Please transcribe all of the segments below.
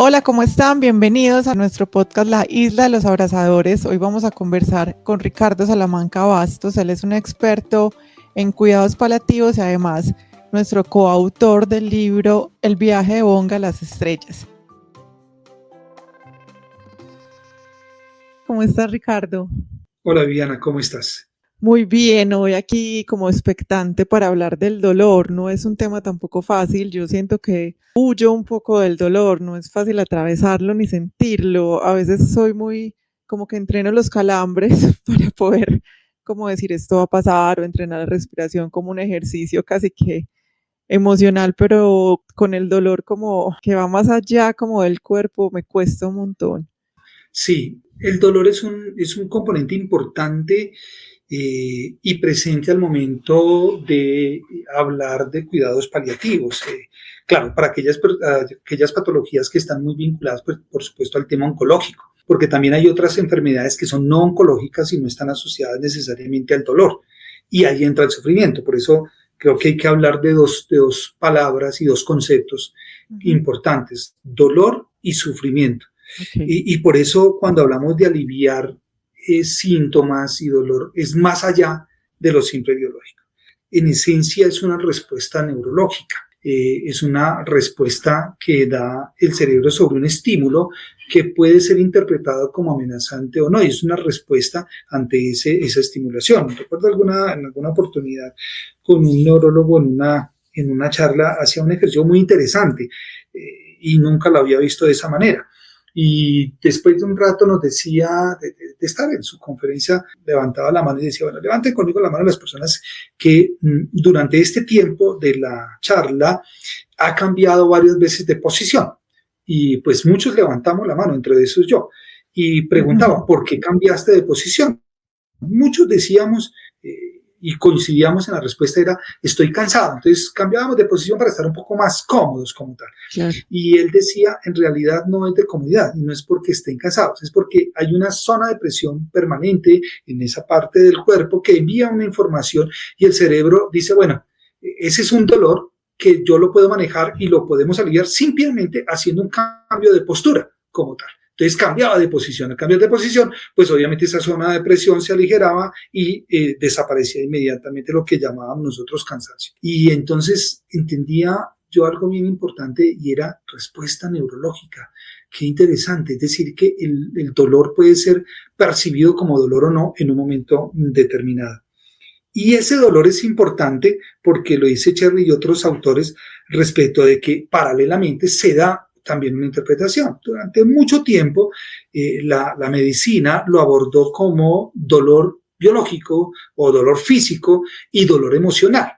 Hola, ¿cómo están? Bienvenidos a nuestro podcast La Isla de los Abrazadores. Hoy vamos a conversar con Ricardo Salamanca Bastos. Él es un experto en cuidados paliativos y además nuestro coautor del libro El viaje de Bonga a las estrellas. ¿Cómo estás, Ricardo? Hola Viviana, ¿cómo estás? Muy bien, hoy aquí como expectante para hablar del dolor. No es un tema tampoco fácil. Yo siento que huyo un poco del dolor. No es fácil atravesarlo ni sentirlo. A veces soy muy como que entreno los calambres para poder como decir esto va a pasar o entrenar la respiración como un ejercicio casi que emocional, pero con el dolor como que va más allá como del cuerpo me cuesta un montón. Sí, el dolor es un componente importante y presente al momento de hablar de cuidados paliativos. Claro, para aquellas patologías que están muy vinculadas, pues, por supuesto, al tema oncológico, porque también hay otras enfermedades que son no oncológicas y no están asociadas necesariamente al dolor. Y ahí entra el sufrimiento. Por eso creo que hay que hablar de dos palabras y dos conceptos Ujú. importantes, dolor y sufrimiento. Ok. Y por eso cuando hablamos de aliviar síntomas y dolor, es más allá de lo simple biológico. En esencia es una respuesta neurológica, es una respuesta que da el cerebro sobre un estímulo que puede ser interpretado como amenazante o no, y es una respuesta ante esa estimulación. Recuerdo en alguna oportunidad con un neurólogo en una charla, hacía un ejercicio muy interesante y nunca lo había visto de esa manera. Y después de un rato nos decía, de estar en su conferencia, levantaba la mano y decía, bueno, levanten conmigo la mano las personas que durante este tiempo de la charla ha cambiado varias veces de posición. Y pues muchos levantamos la mano, entre esos yo. Y preguntaba, ¿por qué cambiaste de posición? Muchos decíamos y coincidíamos en la respuesta era, estoy cansado. Entonces cambiábamos de posición para estar un poco más cómodos como tal. Claro. Y él decía, en realidad no es de comodidad y no es porque estén cansados, es porque hay una zona de presión permanente en esa parte del cuerpo que envía una información y el cerebro dice, bueno, ese es un dolor que yo lo puedo manejar y lo podemos aliviar simplemente haciendo un cambio de postura como tal. Entonces cambiaba de posición. Al cambiar de posición, pues obviamente esa zona de presión se aligeraba y desaparecía inmediatamente lo que llamábamos nosotros cansancio. Y entonces entendía yo algo bien importante y era respuesta neurológica. Qué interesante, es decir, que el dolor puede ser percibido como dolor o no en un momento determinado. Y ese dolor es importante porque lo dice Cherry y otros autores respecto de que paralelamente se da también una interpretación. Durante mucho tiempo la medicina lo abordó como dolor biológico o dolor físico y dolor emocional.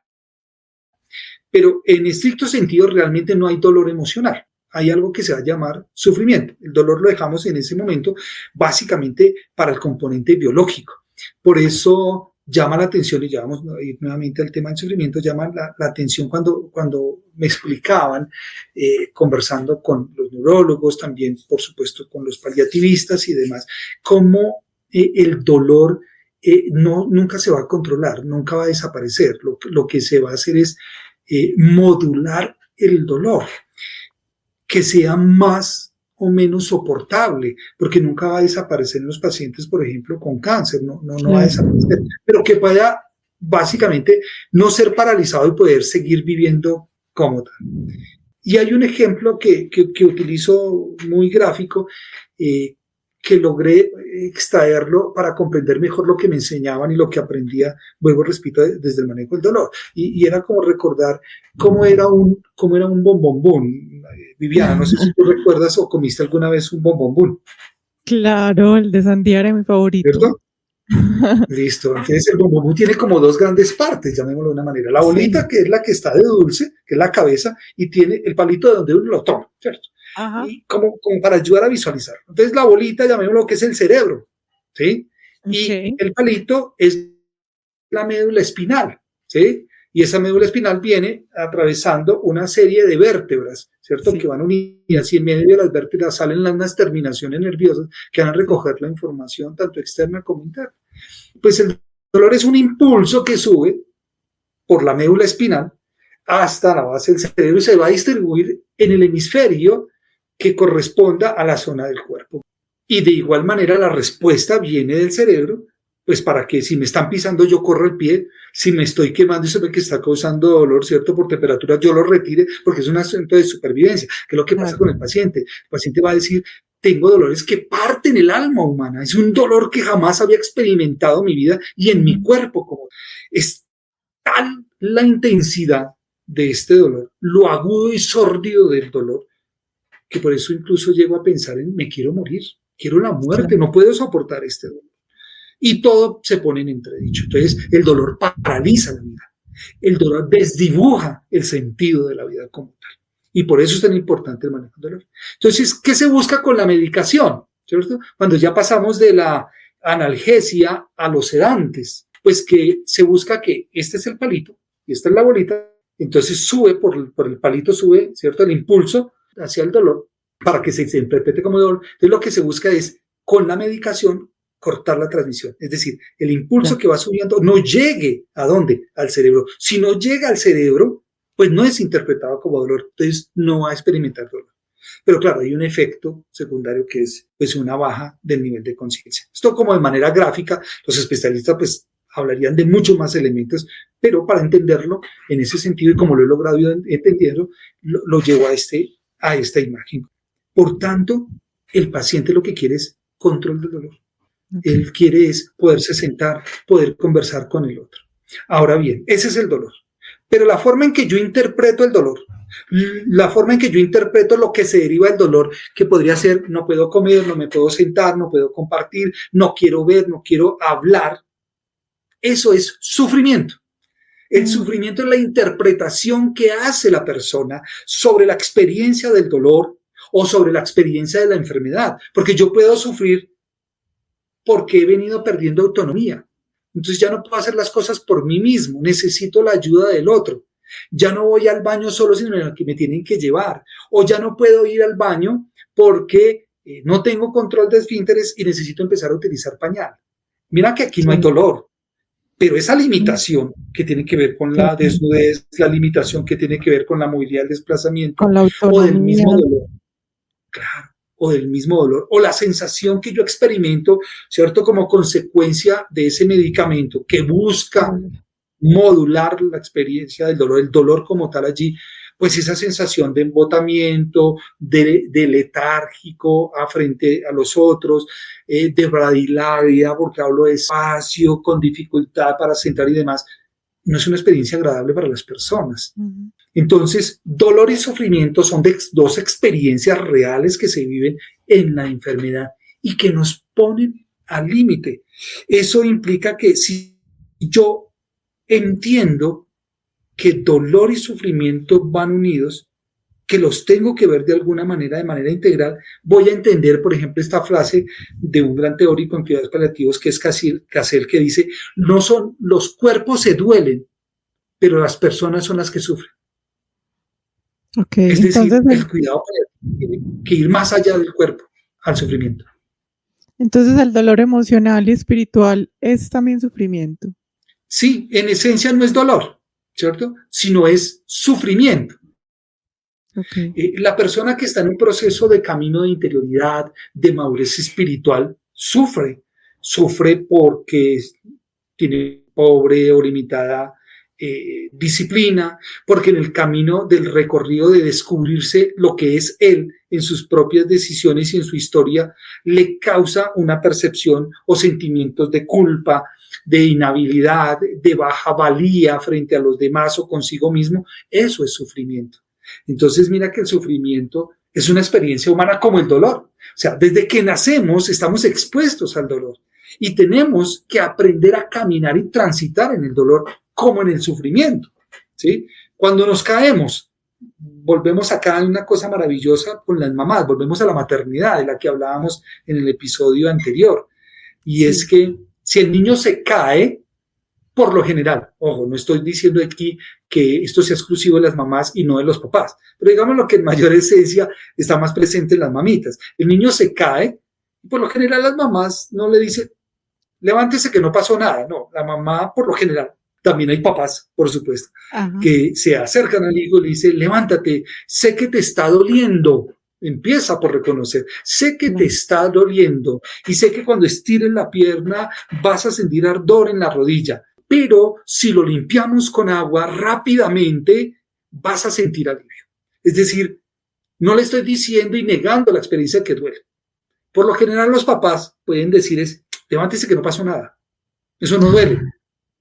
Pero en estricto sentido realmente no hay dolor emocional. Hay algo que se va a llamar sufrimiento. El dolor lo dejamos en ese momento básicamente para el componente biológico. Por eso llama la atención, y ya vamos a ir nuevamente al tema del sufrimiento, llama la atención cuando me explicaban, conversando con los neurólogos, también por supuesto con los paliativistas y demás, cómo el dolor nunca se va a controlar, nunca va a desaparecer. Lo que se va a hacer es modular el dolor, que sea más o menos soportable, porque nunca va a desaparecer en los pacientes, por ejemplo, con cáncer, no va a Claro. desaparecer, pero que pueda básicamente no ser paralizado y poder seguir viviendo como tal. Y hay un ejemplo que utilizo muy gráfico, que logré extraerlo para comprender mejor lo que me enseñaban y lo que aprendía, vuelvo, repito, desde el manejo del dolor. Y era como recordar cómo era un bombombón. Viviana, no sé si tú recuerdas o comiste alguna vez un bombombón, Claro, el de Santiago es mi favorito. ¿cierto? Listo. Entonces el bombombón tiene como dos grandes partes, llamémoslo de una manera. La bolita, Sí. que es la que está de dulce, que es la cabeza, y tiene el palito de donde uno lo toma, ¿cierto? Ajá. Y como para ayudar a visualizar. Entonces la bolita, llamémoslo que es el cerebro, ¿sí? Y Ok. el palito es la médula espinal, ¿sí? Y esa médula espinal viene atravesando una serie de vértebras, ¿cierto? Que Sí, van unidas y en medio de las vértebras salen unas terminaciones nerviosas que van a sí. recoger la información tanto externa como interna. Pues el dolor es un impulso que sube por la médula espinal hasta la base del cerebro y se va a distribuir en el hemisferio que corresponda a la zona del cuerpo. Y de igual manera la respuesta viene del cerebro, pues para que si me están pisando yo corro el pie, si me estoy quemando y se ve que está causando dolor, ¿cierto? Por temperatura, yo lo retire, porque es un asunto de supervivencia, que es lo que pasa con el paciente. El paciente va a decir, tengo dolores que parten el alma humana, es un dolor que jamás había experimentado en mi vida y en mi cuerpo. Como es tal la intensidad de este dolor, lo agudo y sórdido del dolor, que por eso incluso llego a pensar en me quiero morir, quiero la muerte, no puedo soportar este dolor. Y todo se pone en entredicho. Entonces, el dolor paraliza la vida. El dolor desdibuja el sentido de la vida como tal. Y por eso es tan importante el manejo del dolor. Entonces, ¿qué se busca con la medicación? ¿Cierto? Cuando ya pasamos de la analgesia a los sedantes, pues que se busca que este es el palito y esta es la bolita. Entonces sube, por el palito sube, ¿cierto? El impulso hacia el dolor para que se interprete como dolor. Entonces, lo que se busca es, con la medicación, cortar la transmisión. Es decir, el impulso que va subiendo no llegue ¿a dónde? Al cerebro. Si no llega al cerebro, pues no es interpretado como dolor, entonces no va a experimentar dolor. Pero claro, hay un efecto secundario que es pues una baja del nivel de conciencia. Esto como de manera gráfica, los especialistas pues hablarían de muchos más elementos, pero para entenderlo en ese sentido y como lo he logrado entenderlo, lo llevo a esta imagen. Por tanto, el paciente lo que quiere es control del dolor. Él quiere es poderse sentar, poder conversar con el otro. Ahora bien, ese es el dolor. Pero la forma en que yo interpreto el dolor, la forma en que yo interpreto lo que se deriva del dolor, que podría ser no puedo comer, no me puedo sentar, no puedo compartir, no quiero ver, no quiero hablar, eso es sufrimiento. El sufrimiento es la interpretación que hace la persona sobre la experiencia del dolor o sobre la experiencia de la enfermedad. Porque yo puedo sufrir porque he venido perdiendo autonomía. Entonces ya no puedo hacer las cosas por mí mismo, necesito la ayuda del otro. Ya no voy al baño solo, sino en el que me tienen que llevar. O ya no puedo ir al baño porque no tengo control de esfínteres y necesito empezar a utilizar pañal. Mira que aquí no hay dolor, pero esa limitación que tiene que ver con la desnudez, la limitación que tiene que ver con la movilidad, el desplazamiento, con la o del mismo dolor. Claro. O del mismo dolor, o la sensación que yo experimento, ¿cierto? Como consecuencia de ese medicamento que busca modular la experiencia del dolor, el dolor como tal allí, pues esa sensación de embotamiento, de letárgico frente a los otros, de bradilaria, porque hablo despacio, con dificultad para sentar y demás, no es una experiencia agradable para las personas. Uh-huh. Entonces, dolor y sufrimiento son dos experiencias reales que se viven en la enfermedad y que nos ponen al límite. Eso implica que si yo entiendo que dolor y sufrimiento van unidos, que los tengo que ver de alguna manera, de manera integral, voy a entender, por ejemplo, esta frase de un gran teórico en cuidados paliativos que es Cassel, que dice, no son, los cuerpos se duelen, pero las personas son las que sufren. Okay, es decir, el cuidado paliativo tiene que ir más allá del cuerpo, al sufrimiento. Entonces, ¿el dolor emocional y espiritual es también sufrimiento? Sí, en esencia no es dolor, ¿cierto? Sino es sufrimiento. Okay. La persona que está en un proceso de camino de interioridad, de madurez espiritual, sufre porque tiene pobre o limitada disciplina, porque en el camino del recorrido de descubrirse lo que es él en sus propias decisiones y en su historia, le causa una percepción o sentimientos de culpa, de inhabilidad, de baja valía frente a los demás o consigo mismo. Eso es sufrimiento. Entonces mira que el sufrimiento es una experiencia humana como el dolor. O sea, desde que nacemos estamos expuestos al dolor y tenemos que aprender a caminar y transitar en el dolor como en el sufrimiento, ¿sí? Cuando nos caemos, volvemos acá a una cosa maravillosa con las mamás, volvemos a la maternidad de la que hablábamos en el episodio anterior. Y es que si el niño se cae, por lo general, ojo, no estoy diciendo aquí que esto sea exclusivo de las mamás y no de los papás, pero digamos lo que en mayor esencia está más presente en las mamitas. El niño se cae y por lo general las mamás no le dicen, levántese que no pasó nada. No, la mamá por lo general, también hay papás, por supuesto, que se acercan al hijo y le dicen, levántate, sé que te está doliendo, Empieza por reconocer. Sé que te claro, está doliendo y sé que cuando estires la pierna vas a sentir ardor en la rodilla, pero si lo limpiamos con agua rápidamente vas a sentir alivio. Es decir, no le estoy diciendo y negando la experiencia que duele. Por lo general los papás pueden decir levántese que no pasó nada. Eso no duele,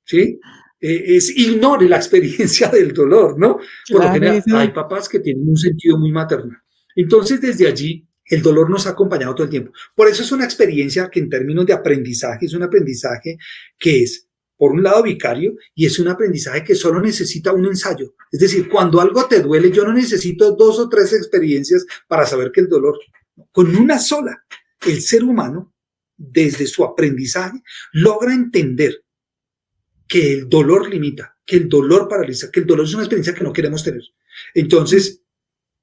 ¿sí? Ignore la experiencia del dolor, ¿no? Por lo claro, general hay eso, papás que tienen un sentido muy maternal. Entonces, desde allí, el dolor nos ha acompañado todo el tiempo. Por eso es una experiencia que en términos de aprendizaje, es un aprendizaje que es, por un lado, vicario, y es un aprendizaje que solo necesita un ensayo. Es decir, cuando algo te duele, yo no necesito 2 o 3 experiencias para saber que el dolor, con una sola, el ser humano, desde su aprendizaje, logra entender que el dolor limita, que el dolor paraliza, que el dolor es una experiencia que no queremos tener. Entonces,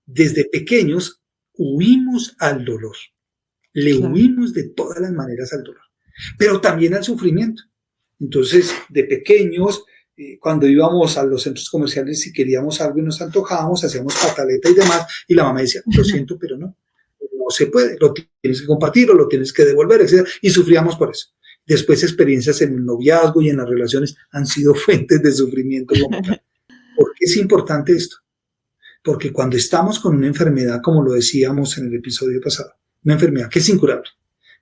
desde pequeños huimos al dolor, le claro, huimos de todas las maneras al dolor, pero también al sufrimiento. Entonces, de pequeños, cuando íbamos a los centros comerciales y queríamos algo y nos antojábamos, hacíamos pataleta y demás, y la mamá decía, lo siento, pero no se puede, lo tienes que compartir o lo tienes que devolver, etc. Y sufríamos por eso. Después experiencias en el noviazgo y en las relaciones han sido fuentes de sufrimiento como tal. ¿Por qué es importante esto? Porque cuando estamos con una enfermedad, como lo decíamos en el episodio pasado, una enfermedad que es incurable,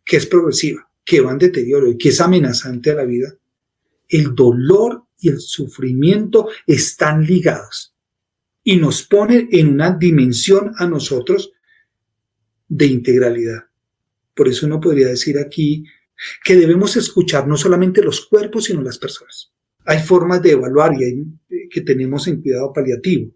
que es progresiva, que va en deterioro y que es amenazante a la vida, el dolor y el sufrimiento están ligados y nos pone en una dimensión a nosotros de integralidad. Por eso uno podría decir aquí que debemos escuchar no solamente los cuerpos, sino las personas. Hay formas de evaluar y hay, que tenemos en cuidado paliativo.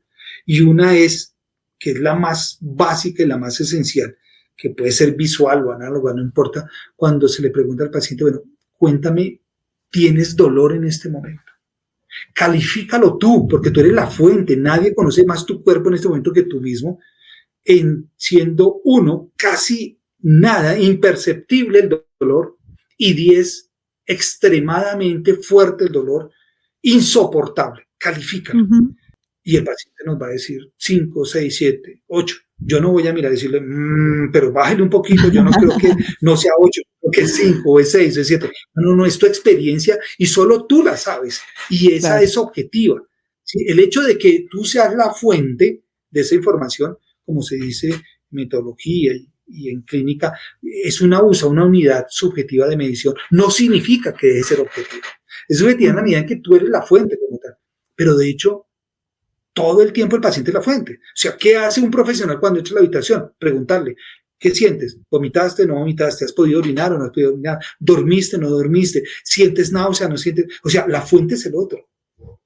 Y una es, que es la más básica y la más esencial, que puede ser visual o análoga, no importa, cuando se le pregunta al paciente, bueno, cuéntame, ¿tienes dolor en este momento? Califícalo tú, porque tú eres la fuente, nadie conoce más tu cuerpo en este momento que tú mismo, en siendo 1, casi nada, imperceptible el dolor, y 10, extremadamente fuerte el dolor, insoportable. Califícalo. ujú, Y el paciente nos va a decir 5, 6, 7, 8. Yo no voy a mirar y decirle, pero bájale un poquito, yo no creo que no sea 8, creo que es 5, o es 6, o es 7. No, no, es tu experiencia y solo tú la sabes. Y esa claro, es objetiva. ¿Sí? El hecho de que tú seas la fuente de esa información, como se dice en metodología y en clínica, es una USA, una unidad subjetiva de medición. No significa que debe ser objetiva. Es subjetiva en la medida en que tú eres la fuente como tal. Pero de hecho, todo el tiempo el paciente es la fuente. O sea, ¿qué hace un profesional cuando entra a la habitación? Preguntarle, ¿qué sientes? ¿Vomitaste? ¿No vomitaste? ¿Has podido orinar o no has podido orinar? ¿Dormiste? ¿No dormiste? ¿Sientes náusea? ¿No sientes? O sea, la fuente es el otro.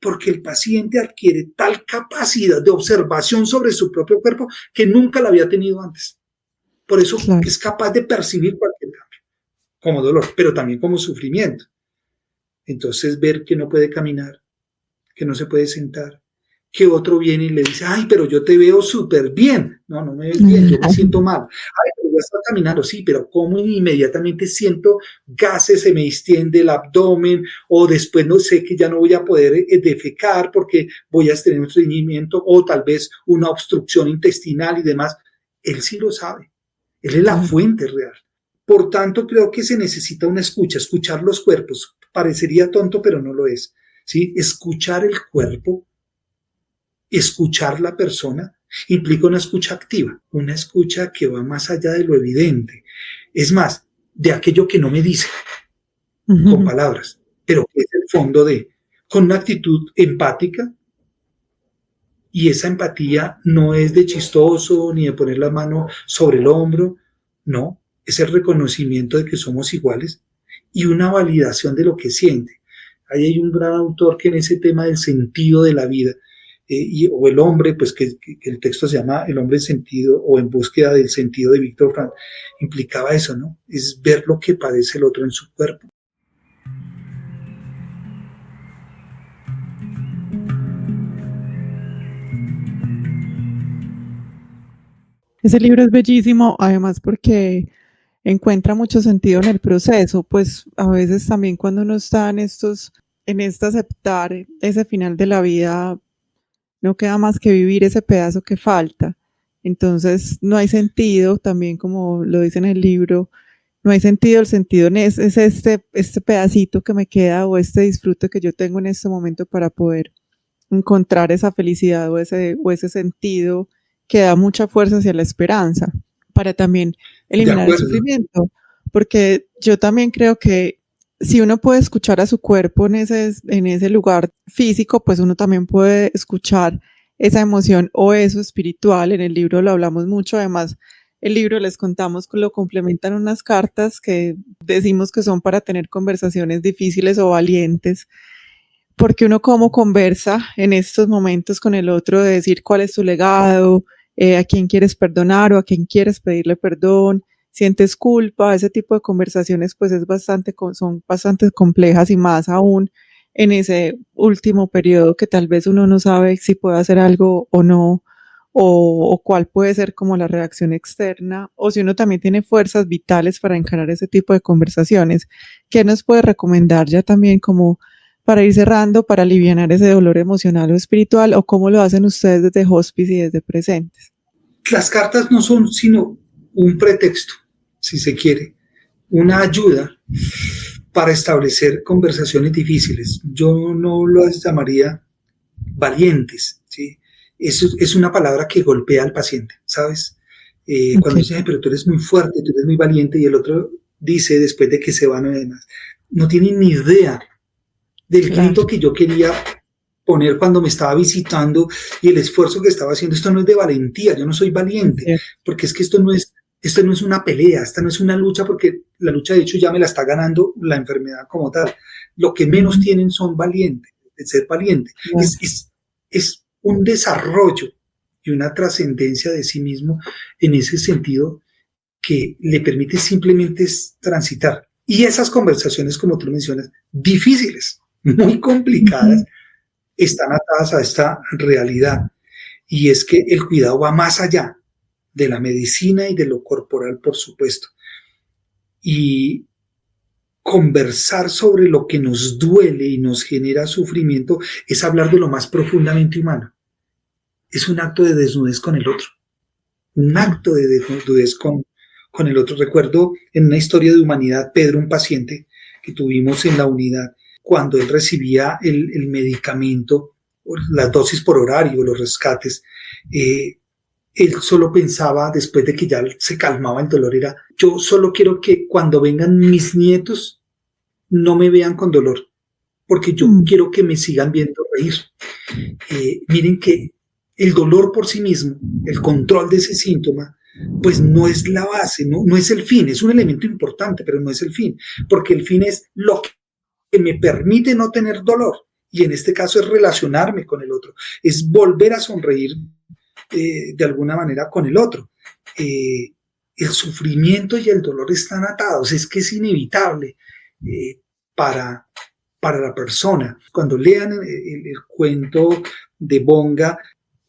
Porque el paciente adquiere tal capacidad de observación sobre su propio cuerpo que nunca la había tenido antes. Por eso claro. es capaz de percibir cualquier cambio, como dolor, pero también como sufrimiento. Entonces, ver que no puede caminar, que no se puede sentar, que otro viene y le dice, ay, pero yo te veo súper bien. No, no me ves bien, yo me siento mal. Ay, pero ya está caminando, sí, pero como inmediatamente siento gases, se me distiende el abdomen, o después no sé que ya no voy a poder defecar porque voy a tener un estreñimiento, o tal vez una obstrucción intestinal y demás. Él sí lo sabe, él es la Claro. fuente real. Por tanto, creo que se necesita una escucha, escuchar los cuerpos. Parecería tonto, pero no lo es. ¿Sí? Escuchar el cuerpo, escuchar la persona, implica una escucha activa, una escucha que va más allá de lo evidente. Es más, de aquello que no me dice con Ujú. palabras, pero que es el fondo de, con una actitud empática, y esa empatía no es de chistoso ni de poner la mano sobre el hombro, no, es el reconocimiento de que somos iguales y una validación de lo que siente. Ahí hay un gran autor que en ese tema del sentido de la vida, o el hombre, pues que el texto se llama El hombre en sentido o en búsqueda del sentido de Víctor Frank, implicaba eso, ¿no? Es ver lo que padece el otro en su cuerpo. Ese libro es bellísimo, además porque encuentra mucho sentido en el proceso, pues a veces también cuando uno está en este aceptar ese final de la vida, no queda más que vivir ese pedazo que falta. Entonces no hay sentido, también como lo dice en el libro, no hay sentido, el sentido es este pedacito que me queda o este disfrute que yo tengo en este momento para poder encontrar esa felicidad o ese sentido que da mucha fuerza hacia la esperanza, para también De eliminar el acuerdo. sufrimiento, porque yo también creo que si uno puede escuchar a su cuerpo en ese lugar físico, pues uno también puede escuchar esa emoción o eso espiritual. En el libro lo hablamos mucho, además el libro les contamos que lo complementan unas cartas que decimos que son para tener conversaciones difíciles o valientes, porque uno como conversa en estos momentos con el otro de decir cuál es tu legado, a quién quieres perdonar o a quién quieres pedirle perdón, sientes culpa, ese tipo de conversaciones pues son bastante complejas y más aún en ese último periodo que tal vez uno no sabe si puede hacer algo o no, o cuál puede ser como la reacción externa, o si uno también tiene fuerzas vitales para encarar ese tipo de conversaciones. ¿Qué nos puede recomendar ya también como para ir cerrando, para aliviar ese dolor emocional o espiritual, o cómo lo hacen ustedes desde Hospice y desde Presentes? Las cartas no son sino un pretexto, si se quiere, una ayuda para establecer conversaciones difíciles. Yo no las llamaría valientes, ¿sí? Eso es una palabra que golpea al paciente, ¿sabes? Cuando Okay. dice, "Ay, pero tú eres muy fuerte, tú eres muy valiente", y el otro dice, después de que se van y demás, no tienen ni idea del Claro. grito que yo quería poner cuando me estaba visitando y el esfuerzo que estaba haciendo. Esto no es de valentía, yo no soy Es valiente, cierto. porque es que esto no es una pelea, esta no es una lucha, porque la lucha de hecho ya me la está ganando la enfermedad como tal. Lo que menos Ujú. tienen son valientes, de ser valiente. Claro. Es un desarrollo y una trascendencia de sí mismo en ese sentido que le permite simplemente transitar. Y esas conversaciones, como tú mencionas, difíciles, muy complicadas, Ujú. están atadas a esta realidad. Y es que el cuidado va más allá de la medicina y de lo corporal, por supuesto. Y conversar sobre lo que nos duele y nos genera sufrimiento es hablar de lo más profundamente humano. Es un acto de desnudez con el otro, un Mm. acto de desnudez con el otro. Recuerdo en una historia de humanidad, Pedro, un paciente que tuvimos en la unidad, cuando él recibía el medicamento, las dosis por horario, los rescates, él solo pensaba, después de que ya se calmaba el dolor, era, yo solo quiero que cuando vengan mis nietos no me vean con dolor, porque yo Mm. quiero que me sigan viendo reír. Miren que el dolor por sí mismo, el control de ese síntoma, pues no es la base, no es el fin, es un elemento importante, pero no es el fin, porque el fin es lo que me permite no tener dolor. Y en este caso es relacionarme con el otro, es volver a sonreír de alguna manera con el otro. El sufrimiento y el dolor están atados, es que es inevitable eh, para, para la persona. Cuando lean el cuento de Bonga,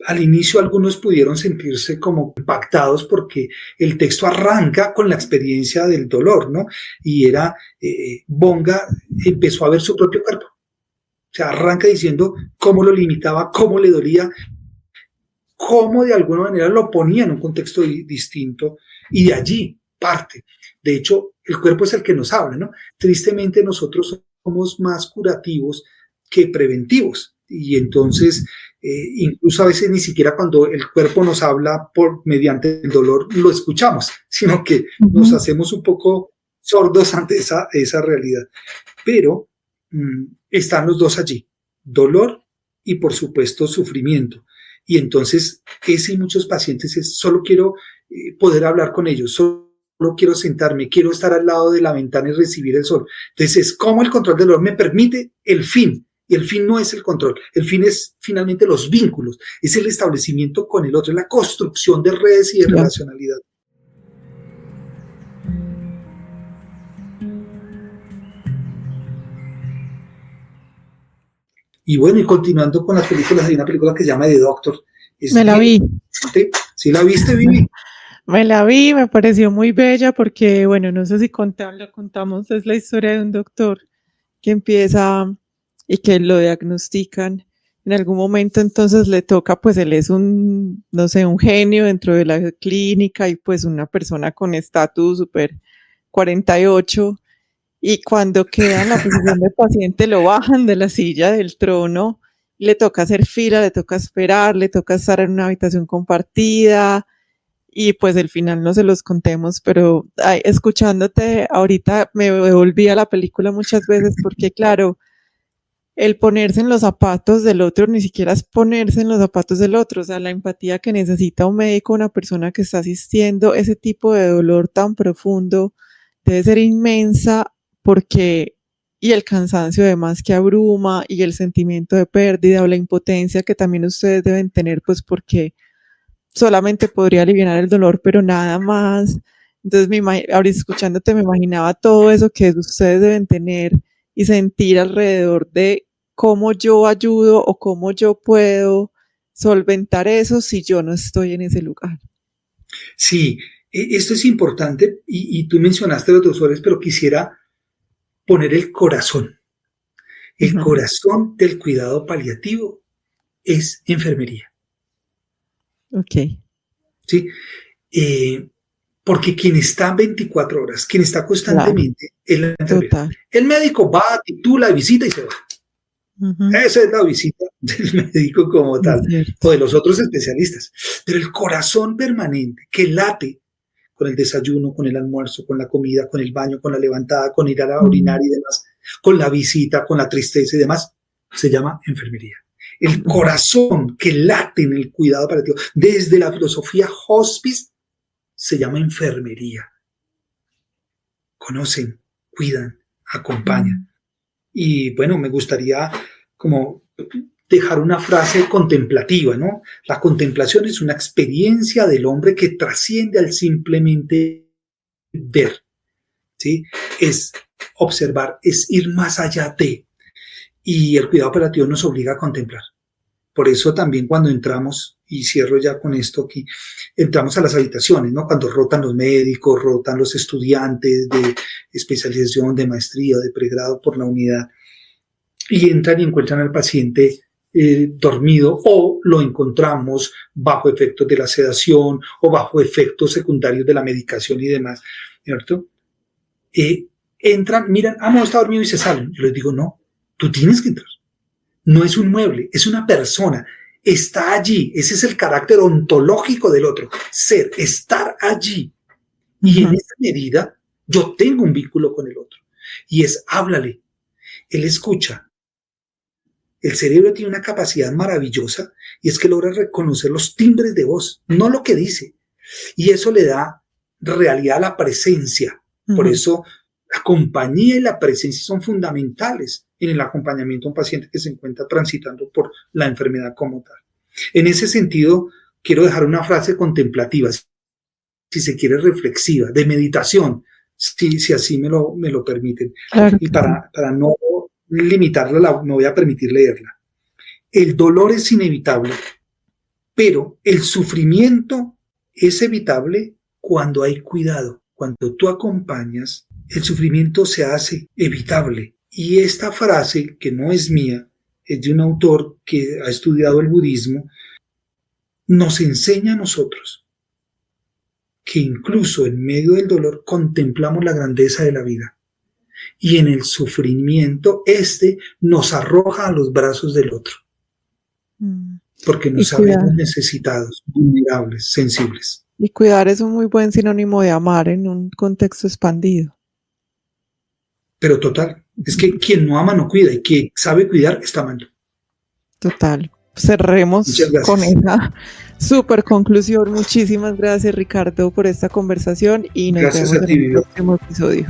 al inicio algunos pudieron sentirse como impactados porque el texto arranca con la experiencia del dolor, ¿no? Y era, Bonga empezó a ver su propio cuerpo. O sea, arranca diciendo cómo lo limitaba, cómo le dolía, cómo de alguna manera lo ponía en un contexto distinto y de allí parte. De hecho, el cuerpo es el que nos habla, ¿no? Tristemente nosotros somos más curativos que preventivos y entonces incluso a veces ni siquiera cuando el cuerpo nos habla mediante el dolor lo escuchamos, sino que nos Ujú. hacemos un poco sordos ante esa realidad. Pero están los dos allí, dolor y por supuesto sufrimiento. Y entonces, ese y muchos pacientes es, solo quiero poder hablar con ellos, solo quiero sentarme, quiero estar al lado de la ventana y recibir el sol. Entonces, es como el control del dolor me permite el fin. Y el fin no es el control, el fin es finalmente los vínculos, es el establecimiento con el otro, es la construcción de redes y de Claro. relacionalidad. Y bueno, y continuando con las películas, hay una película que se llama The Doctor. Me Es la bien. vi. ¿Sí la viste, Vivi? Me la vi, me pareció muy bella porque, bueno, no sé si contarla, contamos, es la historia de un doctor que empieza y que lo diagnostican en algún momento entonces le toca, pues él es un, no sé, un genio dentro de la clínica y pues una persona con estatus súper 48, y cuando queda en la posición de paciente lo bajan de la silla del trono, le toca hacer fila, le toca esperar, le toca estar en una habitación compartida, y pues el final no se los contemos, pero ay, escuchándote ahorita me volví a la película muchas veces porque claro, el ponerse en los zapatos del otro ni siquiera es ponerse en los zapatos del otro, o sea, la empatía que necesita un médico, una persona que está asistiendo, ese tipo de dolor tan profundo debe ser inmensa, porque y el cansancio además que abruma y el sentimiento de pérdida o la impotencia que también ustedes deben tener, pues porque solamente podría aliviar el dolor, pero nada más. Entonces, ahorita escuchándote me imaginaba todo eso que ustedes deben tener y sentir alrededor de cómo yo ayudo o cómo yo puedo solventar eso si yo no estoy en ese lugar. Sí, esto es importante y tú mencionaste los dolores, pero quisiera poner el corazón. El corazón del cuidado paliativo es enfermería. Ok. ¿Sí? Porque quien está 24 horas, quien está constantemente, es la enfermera. Total. El médico va, titula, visita y se va. Esa es la visita del médico como tal, o de los otros especialistas. Pero el corazón permanente que late con el desayuno, con el almuerzo, con la comida, con el baño, con la levantada, con ir a la orinar y demás, con la visita, con la tristeza y demás, se llama enfermería. El corazón que late en el cuidado paliativo, desde la filosofía hospice, se llama enfermería. Conocen, cuidan, acompañan. Y bueno, me gustaría como dejar una frase contemplativa, ¿no? La contemplación es una experiencia del hombre que trasciende al simplemente ver, ¿sí? Es observar, es ir más allá de. Y el cuidado paliativo nos obliga a contemplar. Por eso también cuando entramos, y cierro ya con esto aquí, entramos a las habitaciones, ¿no? Cuando rotan los médicos, rotan los estudiantes de especialización, de maestría, de pregrado por la unidad, y entran y encuentran al paciente dormido, o lo encontramos bajo efectos de la sedación o bajo efectos secundarios de la medicación y demás, ¿cierto? Entran, miran, no, está dormido y se salen. Yo les digo, no, tú tienes que entrar. No es un mueble, es una persona. Está allí. Ese es el carácter ontológico del otro. Ser, estar allí. Y en esa medida, yo tengo un vínculo con el otro. Y es, háblale. Él escucha. El cerebro tiene una capacidad maravillosa y es que logra reconocer los timbres de voz, no lo que dice. Y eso le da realidad a la presencia. Por eso la compañía y la presencia son fundamentales en el acompañamiento a un paciente que se encuentra transitando por la enfermedad como tal. En ese sentido, quiero dejar una frase contemplativa, si se quiere reflexiva, de meditación, si así me lo permiten. Claro. Y para no limitarla, me voy a permitir leerla. El dolor es inevitable, pero el sufrimiento es evitable cuando hay cuidado. Cuando tú acompañas, el sufrimiento se hace evitable. Y esta frase, que no es mía, es de un autor que ha estudiado el budismo, nos enseña a nosotros que incluso en medio del dolor contemplamos la grandeza de la vida. Y en el sufrimiento, nos arroja a los brazos del otro. Porque nos sabemos necesitados, vulnerables, sensibles. Y cuidar es un muy buen sinónimo de amar en un contexto expandido. Pero total, es que quien no ama no cuida, y quien sabe cuidar está amando. Total. Cerremos con esa súper conclusión. Muchísimas gracias, Ricardo, por esta conversación y nos vemos en el próximo episodio.